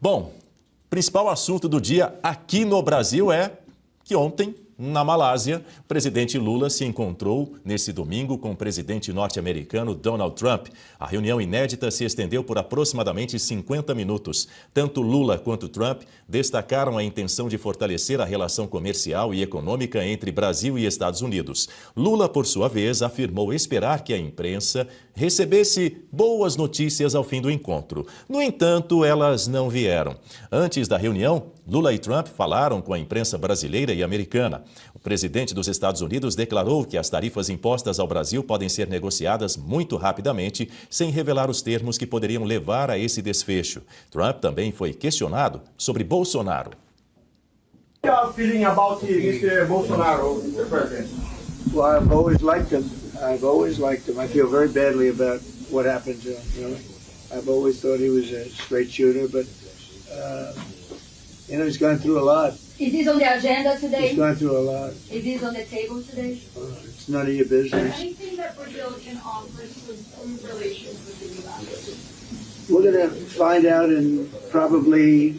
Bom, principal assunto do dia aqui no Brasil é que ontem, na Malásia, o presidente Lula se encontrou nesse domingo com o presidente norte-americano Donald Trump. A reunião inédita se estendeu por aproximadamente 50 minutos. Tanto Lula quanto Trump destacaram a intenção de fortalecer a relação comercial e econômica entre Brasil e Estados Unidos. Lula, por sua vez, afirmou esperar que a imprensa recebesse boas notícias ao fim do encontro. No entanto, elas não vieram. Antes da reunião, Lula e Trump falaram com a imprensa brasileira e americana. O presidente dos Estados Unidos declarou que as tarifas impostas ao Brasil podem ser negociadas muito rapidamente, sem revelar os termos que poderiam levar a esse desfecho. Trump também foi questionado sobre Bolsonaro. How feeling about Mr. Bolsonaro, Mr. President? Well, I've always liked him. I feel very badly about what happened to him, really. I've always thought he was a straight shooter, but, he's gone through a lot. Is this on the agenda today? He's gone through a lot. Is this on the table today? It's none of your business. Anything that Brazil can offer to improve relations with the U.S.? We're going to find out in probably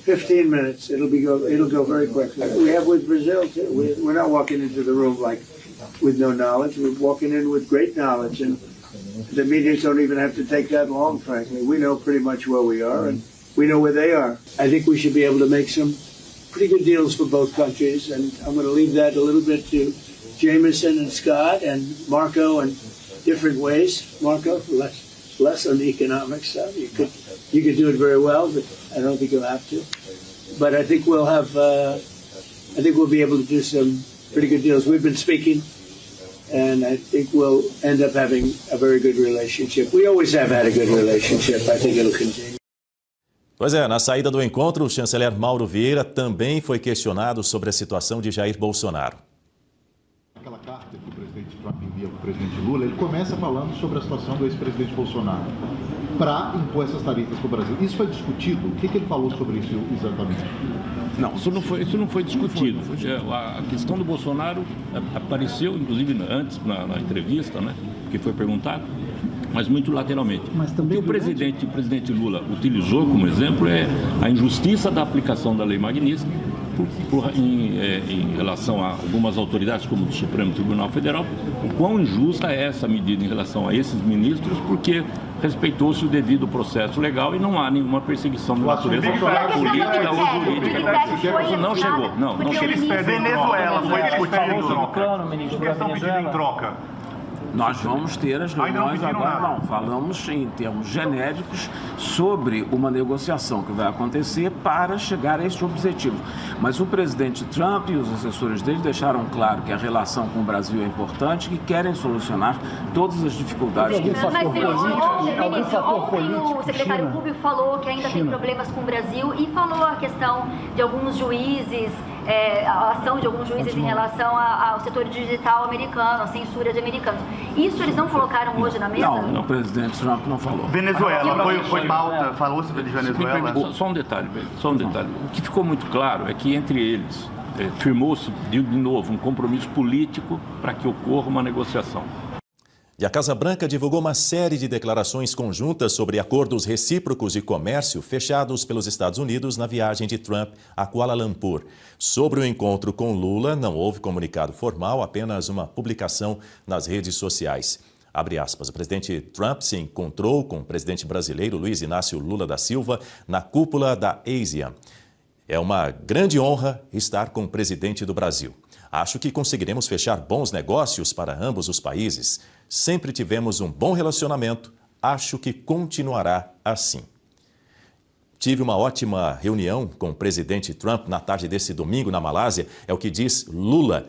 15 minutes. It'll go very quickly. We have with Brazil, too. We're not walking into the room with no knowledge. We're walking in with great knowledge, and the meetings don't even have to take that long, frankly. We know pretty much where we are, and we know where they are. I think we should be able to make some pretty good deals for both countries, and I'm going to leave that a little bit to Jameson and Scott and Marco in different ways. Marco, less on the economic stuff. You could do it very well, but I don't think you'll have to. But I think we'll be able to do some pretty good deals. We've been speaking, and I think we'll end up having a very good relationship. We always have had a good relationship. I think it'll continue. Pois é, na saída do encontro, o chanceler Mauro Vieira também foi questionado sobre a situação de Jair Bolsonaro. Aquela carta que o presidente Trump envia para o presidente Lula, ele começa falando sobre a situação do ex-presidente Bolsonaro para impor essas tarifas para o Brasil. Isso foi discutido? O que ele falou sobre isso exatamente? Não, isso não foi discutido. A questão do Bolsonaro apareceu, inclusive, antes na entrevista, né, que foi perguntado, mas muito lateralmente. O que o presidente Lula utilizou como exemplo é a injustiça da aplicação da Lei Magnitsky em relação a algumas autoridades, como o Supremo Tribunal Federal, o quão injusta é essa medida em relação a esses ministros, porque respeitou-se o devido processo legal e não há nenhuma perseguição de natureza política ou jurídica. Não chegou. Não Eles perdem Venezuela, foi discutido em troca. Nós vamos ter as reuniões agora, não, falamos em termos genéricos sobre uma negociação que vai acontecer para chegar a esse objetivo. Mas o presidente Trump e os assessores dele deixaram claro que a relação com o Brasil é importante e que querem solucionar todas as dificuldades. O secretário Rubio falou que ainda tem problemas com o Brasil e falou a questão de alguns juízes, a ação de alguns juízes em relação ao setor digital americano, a censura de americanos. Isso eles não colocaram hoje na mesa? Não, o presidente Trump não falou. Venezuela, foi pauta, falou sobre Venezuela? Só um detalhe. O que ficou muito claro é que entre eles firmou-se de novo um compromisso político para que ocorra uma negociação. E a Casa Branca divulgou uma série de declarações conjuntas sobre acordos recíprocos de comércio fechados pelos Estados Unidos na viagem de Trump a Kuala Lumpur. Sobre o encontro com Lula, não houve comunicado formal, apenas uma publicação nas redes sociais. Abre aspas, o presidente Trump se encontrou com o presidente brasileiro Luiz Inácio Lula da Silva na cúpula da ASEAN. É uma grande honra estar com o presidente do Brasil. Acho que conseguiremos fechar bons negócios para ambos os países. Sempre tivemos um bom relacionamento. Acho que continuará assim. Tive uma ótima reunião com o presidente Trump na tarde desse domingo na Malásia, é o que diz Lula.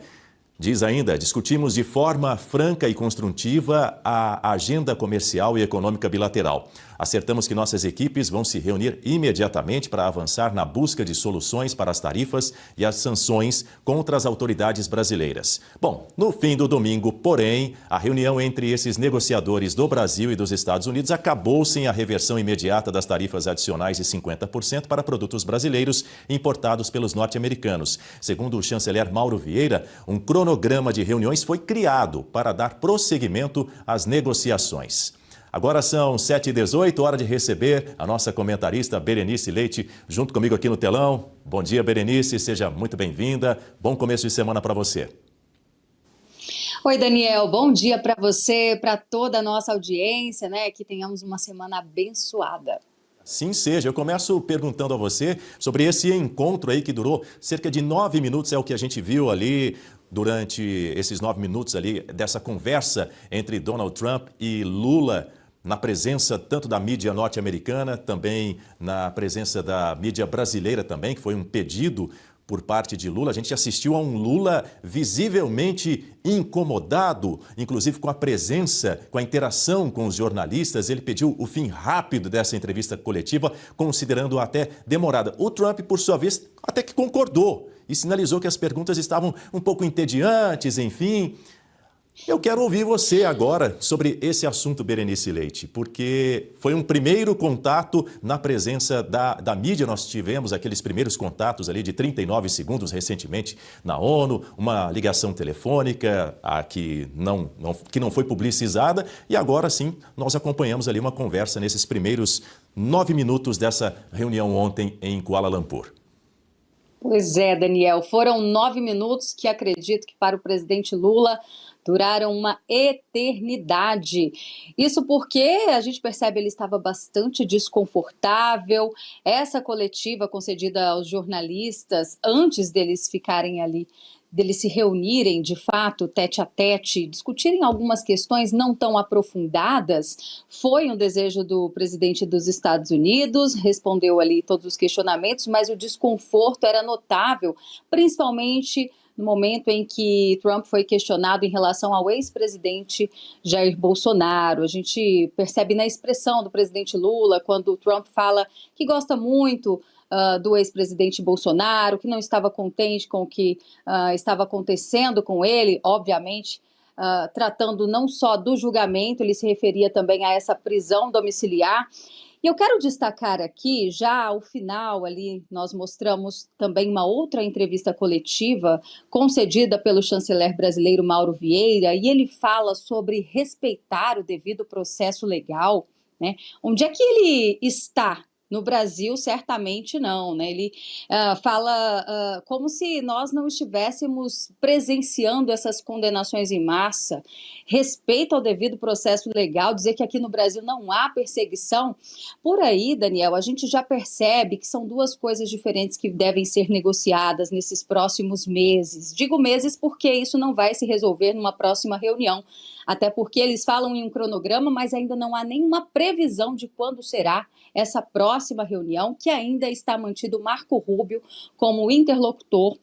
Diz ainda, discutimos de forma franca e construtiva a agenda comercial e econômica bilateral. Acertamos que nossas equipes vão se reunir imediatamente para avançar na busca de soluções para as tarifas e as sanções contra as autoridades brasileiras. Bom, no fim do domingo, porém, a reunião entre esses negociadores do Brasil e dos Estados Unidos acabou sem a reversão imediata das tarifas adicionais de 50% para produtos brasileiros importados pelos norte-americanos. Segundo o chanceler Mauro Vieira, um cronograma de reuniões foi criado para dar prosseguimento às negociações. Agora são 7h18, hora de receber a nossa comentarista Berenice Leite, junto comigo aqui no telão. Bom dia, Berenice, seja muito bem-vinda. Bom começo de semana para você. Oi, Daniel, bom dia para você, para toda a nossa audiência, né? Que tenhamos uma semana abençoada. Sim, seja. Eu começo perguntando a você sobre esse encontro aí que durou cerca de 9 minutos, é o que a gente viu ali durante esses 9 minutos ali dessa conversa entre Donald Trump e Lula, na presença tanto da mídia norte-americana, também na presença da mídia brasileira também, que foi um pedido por parte de Lula. A gente assistiu a um Lula visivelmente incomodado, inclusive com a presença, com a interação com os jornalistas. Ele pediu o fim rápido dessa entrevista coletiva, considerando até demorada. O Trump, por sua vez, até que concordou e sinalizou que as perguntas estavam um pouco entediantes, enfim. Eu quero ouvir você agora sobre esse assunto, Berenice Leite, porque foi um primeiro contato na presença da mídia. Nós tivemos aqueles primeiros contatos ali de 39 segundos recentemente na ONU, uma ligação telefônica que não foi publicizada, e agora sim nós acompanhamos ali uma conversa nesses primeiros 9 minutos dessa reunião ontem em Kuala Lumpur. Pois é, Daniel, foram 9 minutos que acredito que para o presidente Lula duraram uma eternidade. Isso porque a gente percebe ele estava bastante desconfortável. Essa coletiva concedida aos jornalistas, antes deles ficarem ali, deles se reunirem de fato, tete a tete, discutirem algumas questões não tão aprofundadas, foi um desejo do presidente dos Estados Unidos, respondeu ali todos os questionamentos, mas o desconforto era notável, principalmente no momento em que Trump foi questionado em relação ao ex-presidente Jair Bolsonaro. A gente percebe na expressão do presidente Lula, quando o Trump fala que gosta muito do ex-presidente Bolsonaro, que não estava contente com o que estava acontecendo com ele, obviamente, tratando não só do julgamento, ele se referia também a essa prisão domiciliar. E eu quero destacar aqui, já ao final ali, nós mostramos também uma outra entrevista coletiva concedida pelo chanceler brasileiro Mauro Vieira, e ele fala sobre respeitar o devido processo legal, né? Onde é que ele está? No Brasil, certamente não, né? Ele fala como se nós não estivéssemos presenciando essas condenações em massa, respeito ao devido processo legal, dizer que aqui no Brasil não há perseguição. Por aí, Daniel, a gente já percebe que são duas coisas diferentes que devem ser negociadas nesses próximos meses. Digo meses porque isso não vai se resolver numa próxima reunião, até porque eles falam em um cronograma, mas ainda não há nenhuma previsão de quando será essa próxima reunião, que ainda está mantido Marco Rubio como interlocutor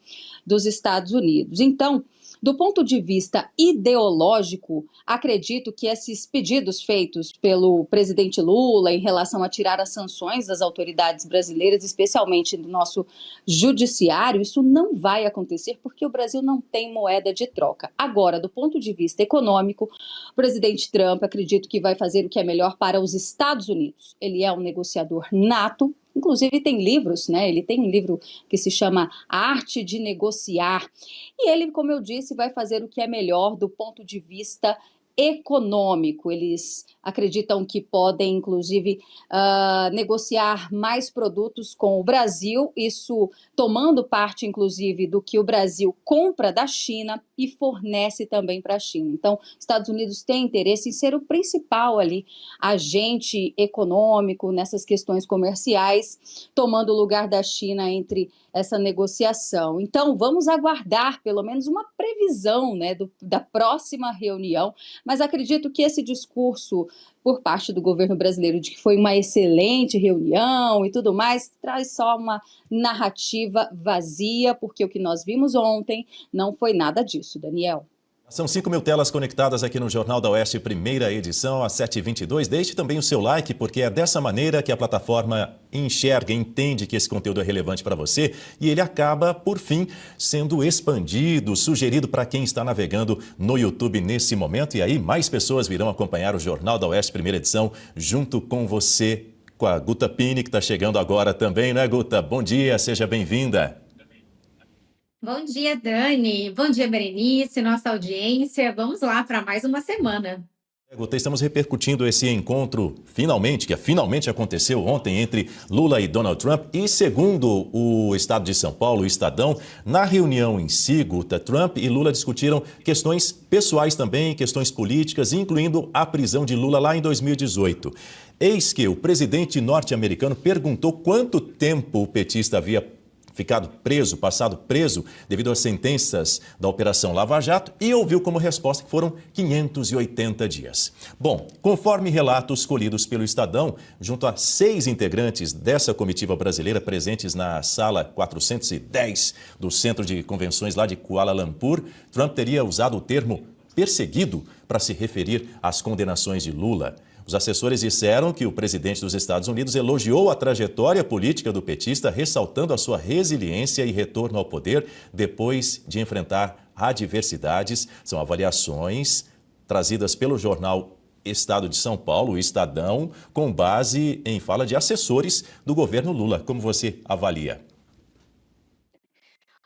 dos Estados Unidos. Então, do ponto de vista ideológico, acredito que esses pedidos feitos pelo presidente Lula em relação a tirar as sanções das autoridades brasileiras, especialmente do nosso judiciário, isso não vai acontecer porque o Brasil não tem moeda de troca. Agora, do ponto de vista econômico, o presidente Trump acredito que vai fazer o que é melhor para os Estados Unidos. Ele é um negociador nato. Inclusive tem livros, né? Ele tem um livro que se chama A Arte de Negociar. E ele, como eu disse, vai fazer o que é melhor do ponto de vista econômico. Eles acreditam que podem, inclusive, negociar mais produtos com o Brasil, isso tomando parte, inclusive, do que o Brasil compra da China e fornece também para a China. Então, os Estados Unidos têm interesse em ser o principal ali agente econômico nessas questões comerciais, tomando o lugar da China entre essa negociação. Então, vamos aguardar pelo menos uma previsão, né, da próxima reunião, mas acredito que esse discurso por parte do governo brasileiro de que foi uma excelente reunião e tudo mais, traz só uma narrativa vazia, porque o que nós vimos ontem não foi nada disso, Daniel. São 5.000 telas conectadas aqui no Jornal da Oeste, primeira edição, às 7h22. Deixe também o seu like, porque é dessa maneira que a plataforma enxerga, entende que esse conteúdo é relevante para você e ele acaba, por fim, sendo expandido, sugerido para quem está navegando no YouTube nesse momento. E aí mais pessoas virão acompanhar o Jornal da Oeste, primeira edição, junto com você, com a Guta Pini, que está chegando agora também, né, Guta? Bom dia, seja bem-vinda. Bom dia, Dani. Bom dia, Berenice, nossa audiência. Vamos lá para mais uma semana. Estamos repercutindo esse encontro, que finalmente aconteceu ontem entre Lula e Donald Trump. E segundo o Estado de São Paulo, o Estadão, na reunião em si, Guta, Trump e Lula discutiram questões pessoais também, questões políticas, incluindo a prisão de Lula lá em 2018. Eis que o presidente norte-americano perguntou quanto tempo o petista havia passado preso devido às sentenças da Operação Lava Jato e ouviu como resposta que foram 580 dias. Bom, conforme relatos colhidos pelo Estadão, junto a 6 integrantes dessa comitiva brasileira presentes na sala 410 do Centro de Convenções lá de Kuala Lumpur, Trump teria usado o termo perseguido para se referir às condenações de Lula. Os assessores disseram que o presidente dos Estados Unidos elogiou a trajetória política do petista, ressaltando a sua resiliência e retorno ao poder depois de enfrentar adversidades. São avaliações trazidas pelo jornal Estado de São Paulo, o Estadão, com base em fala de assessores do governo Lula. Como você avalia?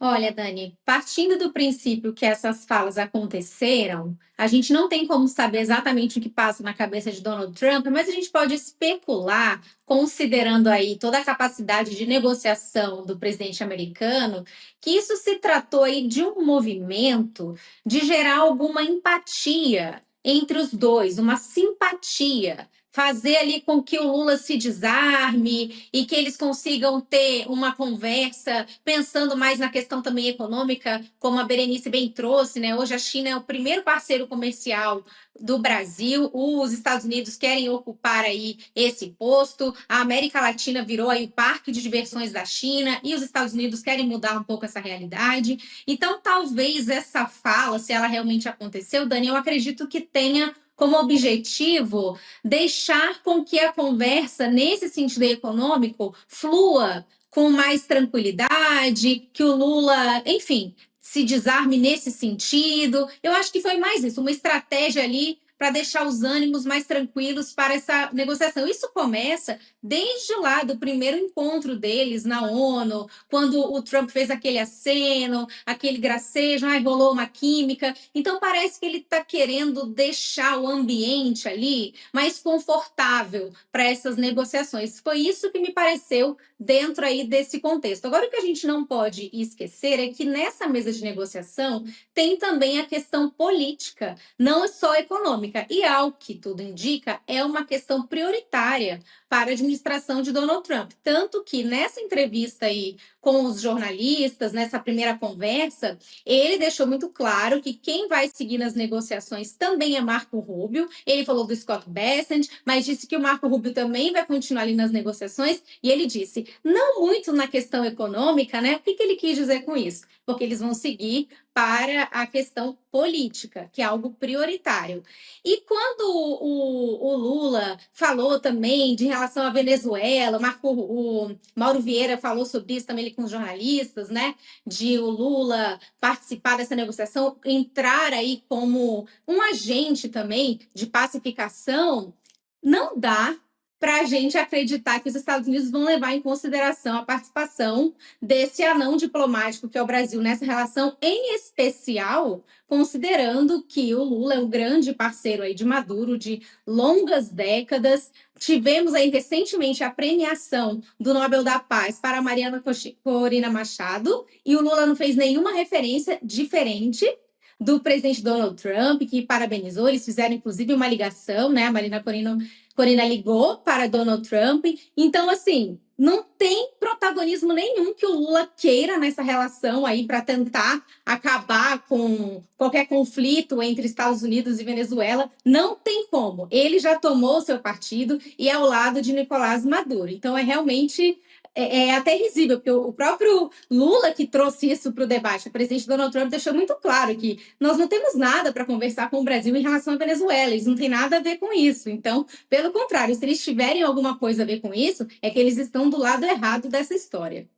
Olha, Dani, partindo do princípio que essas falas aconteceram, a gente não tem como saber exatamente o que passa na cabeça de Donald Trump, mas a gente pode especular, considerando aí toda a capacidade de negociação do presidente americano, que isso se tratou aí de um movimento de gerar alguma empatia entre os dois, uma simpatia. Fazer ali com que o Lula se desarme e que eles consigam ter uma conversa pensando mais na questão também econômica, como a Berenice bem trouxe, né? Hoje a China é o primeiro parceiro comercial do Brasil, os Estados Unidos querem ocupar aí esse posto, a América Latina virou aí o parque de diversões da China e os Estados Unidos querem mudar um pouco essa realidade. Então, talvez essa fala, se ela realmente aconteceu, Dani, eu acredito que tenha como objetivo deixar com que a conversa, nesse sentido econômico, flua com mais tranquilidade, que o Lula, enfim, se desarme nesse sentido. Eu acho que foi mais isso, uma estratégia ali para deixar os ânimos mais tranquilos para essa negociação. Isso começa desde lá do primeiro encontro deles na ONU, quando o Trump fez aquele aceno, aquele gracejo, rolou uma química. Então parece que ele está querendo deixar o ambiente ali mais confortável para essas negociações. Foi isso que me pareceu dentro aí desse contexto. Agora, o que a gente não pode esquecer é que nessa mesa de negociação tem também a questão política, não só econômica. E, ao que tudo indica, é uma questão prioritária para a administração de Donald Trump. Tanto que nessa entrevista aí com os jornalistas, nessa primeira conversa, ele deixou muito claro que quem vai seguir nas negociações também é Marco Rubio. Ele falou do Scott Bessent, mas disse que o Marco Rubio também vai continuar ali nas negociações. E ele disse, não muito na questão econômica, né? O que ele quis dizer com isso? Porque eles vão seguir para a questão política, que é algo prioritário. E quando o Lula falou também de relação à Venezuela, o Mauro Vieira falou sobre isso também ali com os jornalistas, né? De o Lula participar dessa negociação, entrar aí como um agente também de pacificação, não dá para a gente acreditar que os Estados Unidos vão levar em consideração a participação desse anão diplomático que é o Brasil nessa relação, em especial considerando que o Lula é um grande parceiro aí de Maduro de longas décadas. Tivemos aí recentemente a premiação do Nobel da Paz para a Mariana Corina Machado e o Lula não fez nenhuma referência diferente do presidente Donald Trump, que parabenizou. Eles fizeram, inclusive, uma ligação, né? A Mariana Corina ligou para Donald Trump. Então, assim, não tem protagonismo nenhum que o Lula queira nessa relação aí para tentar acabar com qualquer conflito entre Estados Unidos e Venezuela. Não tem como. Ele já tomou o seu partido e é ao lado de Nicolás Maduro. Então, é realmente... É até risível, porque o próprio Lula que trouxe isso para o debate, o presidente Donald Trump deixou muito claro que nós não temos nada para conversar com o Brasil em relação à Venezuela, eles não têm nada a ver com isso. Então, pelo contrário, se eles tiverem alguma coisa a ver com isso, é que eles estão do lado errado dessa história.